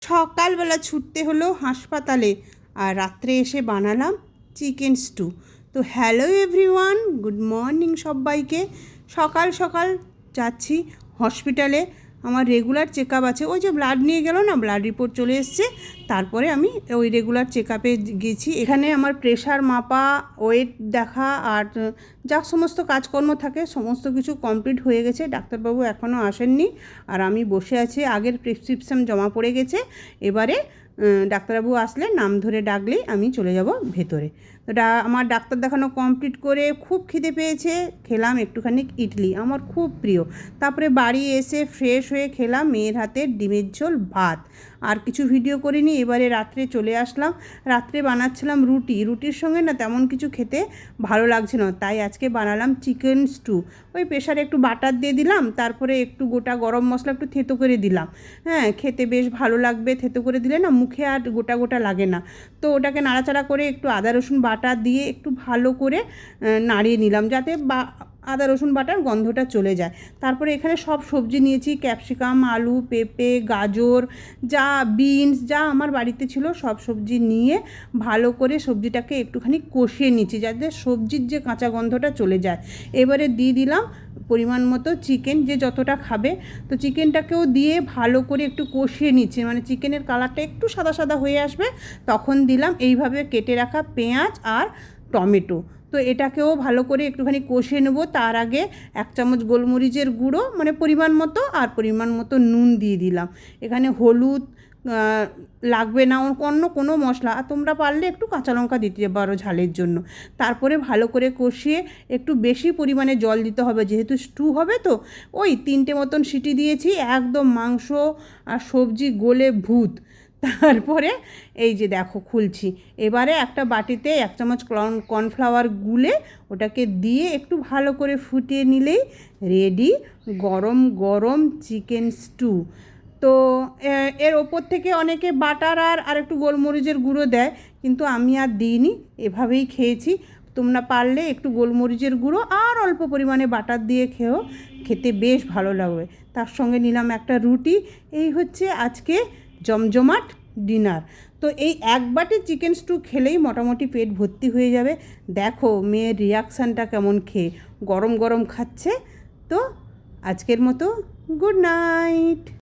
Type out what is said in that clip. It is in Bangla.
সকালবেলা ছুটতে হলো হাসপাতালে, আর রাত্রে এসে বানালাম চিকেন স্টু। তো হ্যালো এভরিওয়ান, গুড মর্নিং সবাইকে। সকাল সকাল যাচ্ছি হসপিটালে। আমার রেগুলার চেক আপ আছে, ওই যে ব্লাড নিয়ে গেল না, ব্লাড রিপোর্ট চলে এসছে। তারপরে আমি ওই রেগুলার চেক আপে গেছি। এখানে আমার প্রেশার মাপা, ওয়েট দেখা, আর যা সমস্ত কাজকর্ম থাকে সমস্ত কিছু কমপ্লিট হয়ে গেছে। ডাক্তারবাবু এখনও আসেননি, আর আমি বসে আছি। আগের প্রেসক্রিপশন জমা পড়ে গেছে। এবারে ডাক্তারবাবু আসলে নাম ধরে ডাকলেই আমি চলে যাব ভেতরে। তো আমার ডাক্তার দেখানো কমপ্লিট করে খুব খিদে পেয়েছে, খেলাম একটুখানি ইডলি, আমার খুব প্রিয়। তারপরে বাড়ি এসে ফ্রেশ হয়ে খেলাম মেয়ের হাতের ডিমের ঝোল ভাত। আর কিছু ভিডিও করিনি। এবারে রাত্রে চলে আসলাম। রাত্রে বানাচ্ছিলাম রুটির সঙ্গে না তেমন কিছু খেতে ভালো লাগছে না, তাই আজকে বানালাম চিকেন স্টু। ওই প্রেশারে একটু বাটার দিয়ে দিলাম, তারপরে একটু গোটা গরম মশলা একটু থেতো করে দিলাম। হ্যাঁ, খেতে বেশ ভালো লাগবে, থেতো করে দিলে না মুখে আর গোটা গোটা লাগে না। তো ওটাকে নাড়াচাড়া করে একটু আদা রসুন বাটা দিয়ে একটু ভালো করে নাড়িয়ে নিলাম, যাতে আদা রসুন বাটার গন্ধটা চলে যায়। তারপরে এখানে সব সবজি নিয়েছি, ক্যাপসিকাম, আলু, পেঁপে, গাজর, যা বিনস যা আমার বাড়িতে ছিল সব সবজি নিয়ে ভালো করে সবজিটাকে একটুখানি কষিয়ে নিচ্ছি, যাতে সবজির যে কাঁচা গন্ধটা চলে যায়। এবারে দিয়ে দিলাম পরিমাণ মতো চিকেন, যে যতটা খাবে। তো চিকেনটাকেও দিয়ে ভালো করে একটু কষিয়ে নিচ্ছি, মানে চিকেনের কালারটা একটু সাদা সাদা হয়ে আসবে, তখন দিলাম এইভাবে কেটে রাখা পেঁয়াজ আর টমেটো। তো এটাকেও ভালো করে একটুখানি কষিয়ে নেব। তার আগে 1 চামচ গোলমরিচের গুঁড়ো, মানে পরিমাণ মতো, আর পরিমাণ মতো নুন দিয়ে দিলাম। এখানে হলুদ লাগবে না, অন্য কোনো মশলা, আর তোমরা পারলে একটু কাঁচা লঙ্কা দিতে পারো ঝালের জন্য। তারপরে ভালো করে কষিয়ে একটু বেশি পরিমাণে জল দিতে হবে, যেহেতু স্টু হবে। তো ওই 3টে মতন সিটি দিয়েছি, একদম মাংস আর সবজি গলে ভূত। তারপরে এই যে দেখো খুলছি। এবারে একটা বাটিতে 1 চামচ কর্নফ্লাওয়ার গুলে ওটাকে দিয়ে একটু ভালো করে ফুটিয়ে নিলেই রেডি গরম গরম চিকেন স্টু। তো এর ওপর থেকে অনেকে বাটার আর একটু গোলমরিচের গুঁড়ো দেয়, কিন্তু আমি আর দিইনি, এভাবেই খেয়েছি। তোমরা পারলে একটু গোলমরিচের গুঁড়ো আর অল্প পরিমাণে বাটার দিয়ে খেও, খেতে বেশ ভালো লাগবে। তার সঙ্গে নিলাম একটা রুটি। এই হচ্ছে আজকে জমজমাট ডিনার। তো এই এক বাটি চিকেন স্টু খেলেই মোটামুটি পেট ভর্তি হয়ে যাবে। দেখো মেয়ের রিয়াকশানটা কেমন, খেয়ে গরম গরম খাচ্ছে। তো আজকের মতো গুড নাইট।